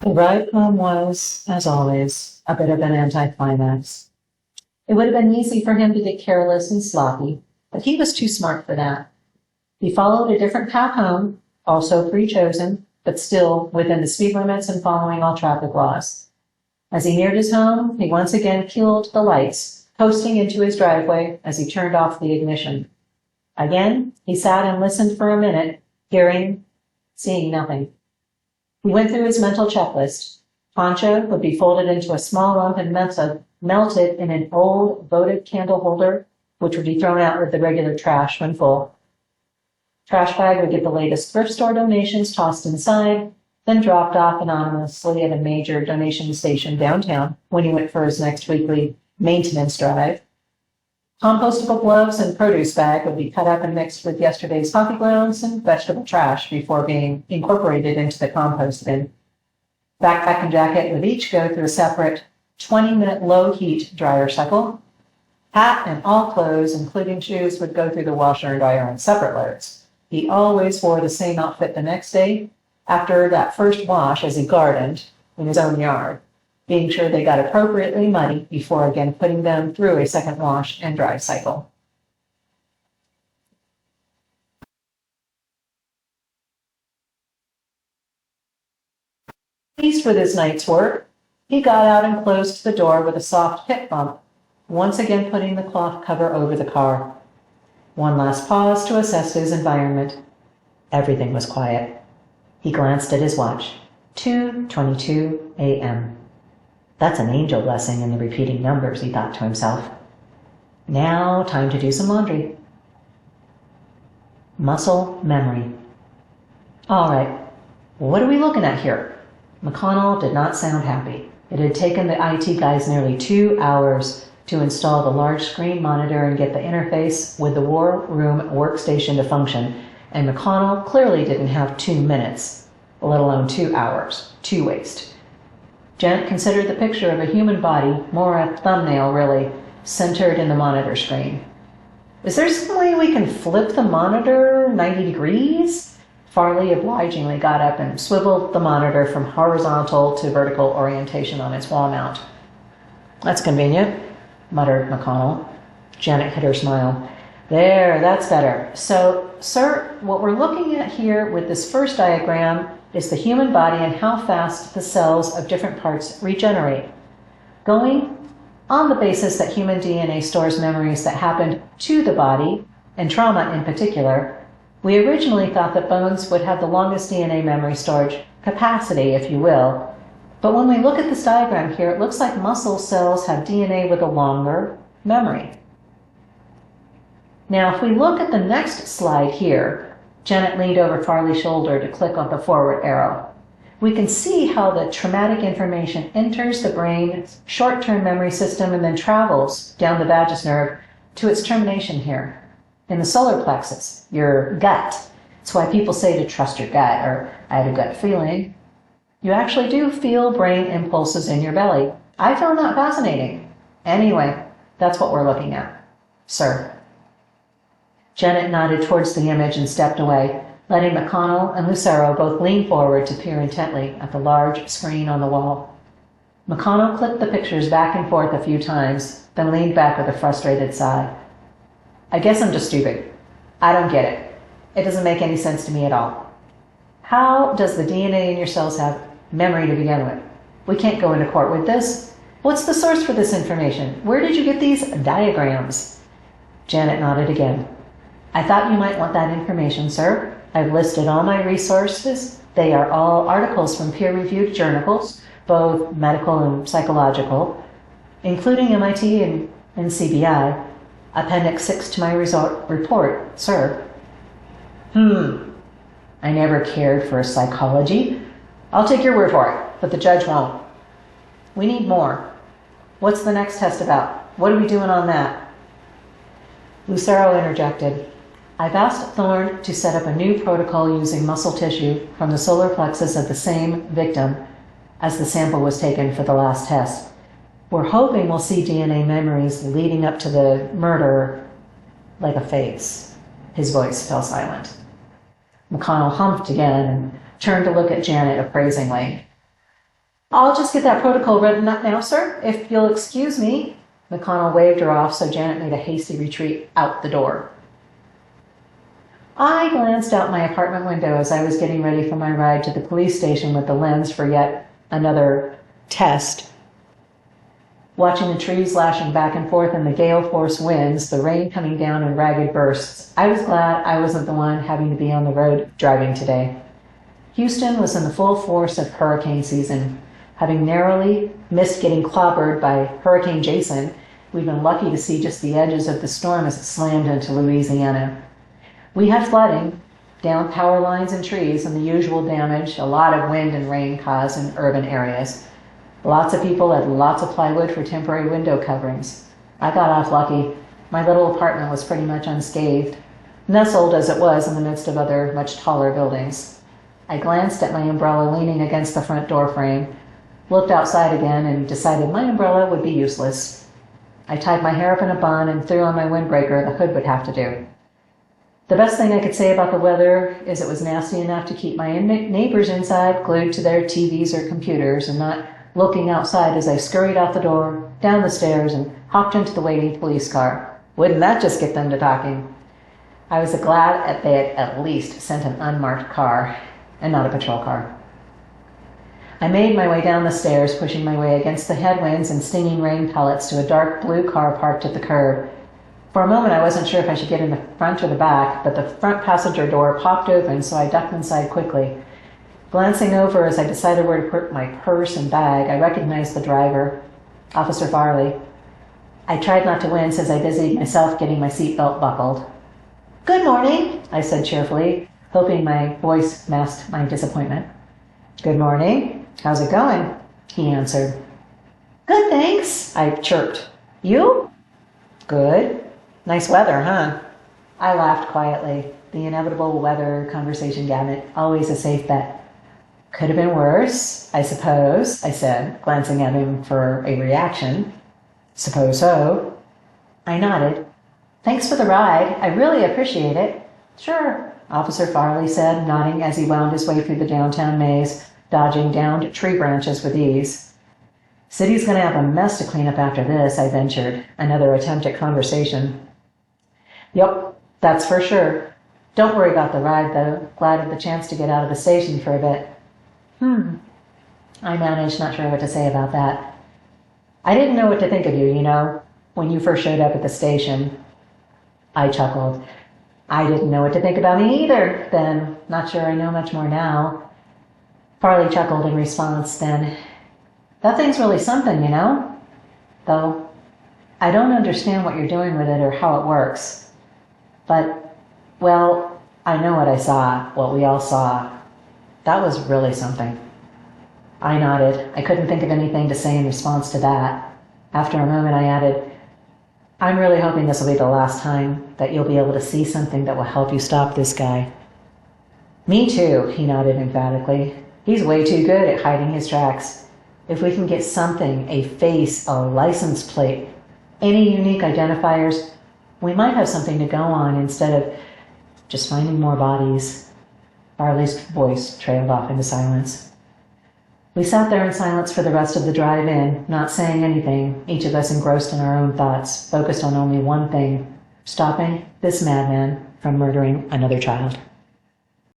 The ride home was, as always, a bit of an anticlimax. It would have been easy for him to get careless and sloppy, but he was too smart for that. He followed a different path home, also pre-chosen, but still within the speed limits and following all traffic laws. As he neared his home, he once again killed the lights, coasting into his driveway as he turned off the ignition. Again, he sat and listened for a minute, seeing nothing. He went through his mental checklist. Poncho would be folded into a small lump and melted in an old votive candle holder, which would be thrown out with the regular trash when full. Trash bag would get the latest thrift store donations tossed inside, then dropped off anonymously at a major donation station downtown when he went for his next weekly maintenance drive. Compostable gloves and produce bag would be cut up and mixed with yesterday's coffee grounds and vegetable trash before being incorporated into the compost bin. Backpack and jacket would each go through a separate 20-minute low-heat dryer cycle. Hat and all clothes, including shoes, would go through the washer and dryer on separate loads. He always wore the same outfit the next day after that first wash as he gardened in his own yard, being sure they got appropriately muddy before again putting them through a second wash and dry cycle. Pleased with his night's work, he got out and closed the door with a soft hip bump, once again putting the cloth cover over the car. One last pause to assess his environment. Everything was quiet. He glanced at his watch. 2:22 a.m. That's an angel blessing in the repeating numbers, he thought to himself. Now, time to do some laundry. Muscle memory. All right, what are we looking at here? McConnell did not sound happy. It had taken the IT guys nearly 2 hours to install the large screen monitor and get the interface with the war room workstation to function, and McConnell clearly didn't have 2 minutes, let alone 2 hours, to waste. Janet considered the picture of a human body, more a thumbnail really, centered in the monitor screen. Is there some way we can flip the monitor 90 degrees? Farley obligingly got up and swiveled the monitor from horizontal to vertical orientation on its wall mount. That's convenient, muttered McConnell. Janet hid her smile. There, that's better. So, sir, what we're looking at here with this first diagram is the human body and how fast the cells of different parts regenerate. Going on the basis that human DNA stores memories that happened to the body, and trauma in particular, we originally thought that bones would have the longest DNA memory storage capacity, if you will. But when we look at this diagram here, it looks like muscle cells have DNA with a longer memory. Now, if we look at the next slide here, Janet leaned over Farley's shoulder to click on the forward arrow. We can see how the traumatic information enters the brain's short-term memory system and then travels down the vagus nerve to its termination here in the solar plexus, your gut. That's why people say to trust your gut, or I have a gut feeling. You actually do feel brain impulses in your belly. I found that fascinating. Anyway, that's what we're looking at, sir. Janet nodded towards the image and stepped away, letting McConnell and Lucero both lean forward to peer intently at the large screen on the wall. McConnell clicked the pictures back and forth a few times, then leaned back with a frustrated sigh. I guess I'm just stupid. I don't get it. It doesn't make any sense to me at all. How does the DNA in your cells have memory to begin with? We can't go into court with this. What's the source for this information? Where did you get these diagrams? Janet nodded again. I thought you might want that information, sir. I've listed all my resources. They are all articles from peer-reviewed journals, both medical and psychological, including MIT and CBI. Appendix 6 to my report, sir. I never cared for psychology. I'll take your word for it, but the judge won't. We need more. What's the next test about? What are we doing on that? Lucero interjected. I've asked Thorne to set up a new protocol using muscle tissue from the solar plexus of the same victim as the sample was taken for the last test. We're hoping we'll see DNA memories leading up to the murder like a face. His voice fell silent. McConnell humped again and turned to look at Janet appraisingly. I'll just get that protocol written up now, sir, if you'll excuse me. McConnell waved her off, so Janet made a hasty retreat out the door. I glanced out my apartment window as I was getting ready for my ride to the police station with the lens for yet another test. Watching the trees lashing back and forth in the gale force winds, the rain coming down in ragged bursts, I was glad I wasn't the one having to be on the road driving today. Houston was in the full force of hurricane season. Having narrowly missed getting clobbered by Hurricane Jason, we'd been lucky to see just the edges of the storm as it slammed into Louisiana. We had flooding, downed power lines and trees, and the usual damage a lot of wind and rain caused in urban areas. Lots of people had lots of plywood for temporary window coverings. I got off lucky. My little apartment was pretty much unscathed, nestled as it was in the midst of other much taller buildings. I glanced at my umbrella leaning against the front door frame, looked outside again, and decided my umbrella would be useless. I tied my hair up in a bun and threw on my windbreaker. The hood would have to do. The best thing I could say about the weather is it was nasty enough to keep my neighbors inside, glued to their TVs or computers, and not looking outside as I scurried out the door, down the stairs, and hopped into the waiting police car. Wouldn't that just get them to talking? I was glad that they had at least sent an unmarked car and not a patrol car. I made my way down the stairs, pushing my way against the headwinds and stinging rain pellets to a dark blue car parked at the curb. For a moment, I wasn't sure if I should get in the front or the back, but the front passenger door popped open, so I ducked inside quickly. Glancing over as I decided where to put my purse and bag, I recognized the driver, Officer Farley. I tried not to wince as I busied myself getting my seatbelt buckled. "Good morning," I said cheerfully, hoping my voice masked my disappointment. "Good morning. How's it going?" he answered. "Good, thanks," I chirped. "You?" "Good. Nice weather, huh?" I laughed quietly. The inevitable weather conversation gamut, always a safe bet. "Could have been worse, I suppose," I said, glancing at him for a reaction. "Suppose so." I nodded. "Thanks for the ride. I really appreciate it." "Sure," Officer Farley said, nodding as he wound his way through the downtown maze, dodging downed tree branches with ease. "City's going to have a mess to clean up after this," I ventured, another attempt at conversation. "Yep, that's for sure. Don't worry about the ride, though. Glad of the chance to get out of the station for a bit." I managed, not sure what to say about that. "I didn't know what to think of you, when you first showed up at the station." I chuckled. "I didn't know what to think about me either, then. Not sure I know much more now." Farley chuckled in response, then, "That thing's really something, Though I don't understand what you're doing with it or how it works. But, well, I know what I saw, what we all saw. That was really something." I nodded. I couldn't think of anything to say in response to that. After a moment, I added, "I'm really hoping this will be the last time that you'll be able to see something that will help you stop this guy." "Me too," he nodded emphatically. "He's way too good at hiding his tracks. If we can get something, a face, a license plate, any unique identifiers, we might have something to go on instead of just finding more bodies." Farley's voice trailed off into silence. We sat there in silence for the rest of the drive in, not saying anything, each of us engrossed in our own thoughts, focused on only one thing: stopping this madman from murdering another child.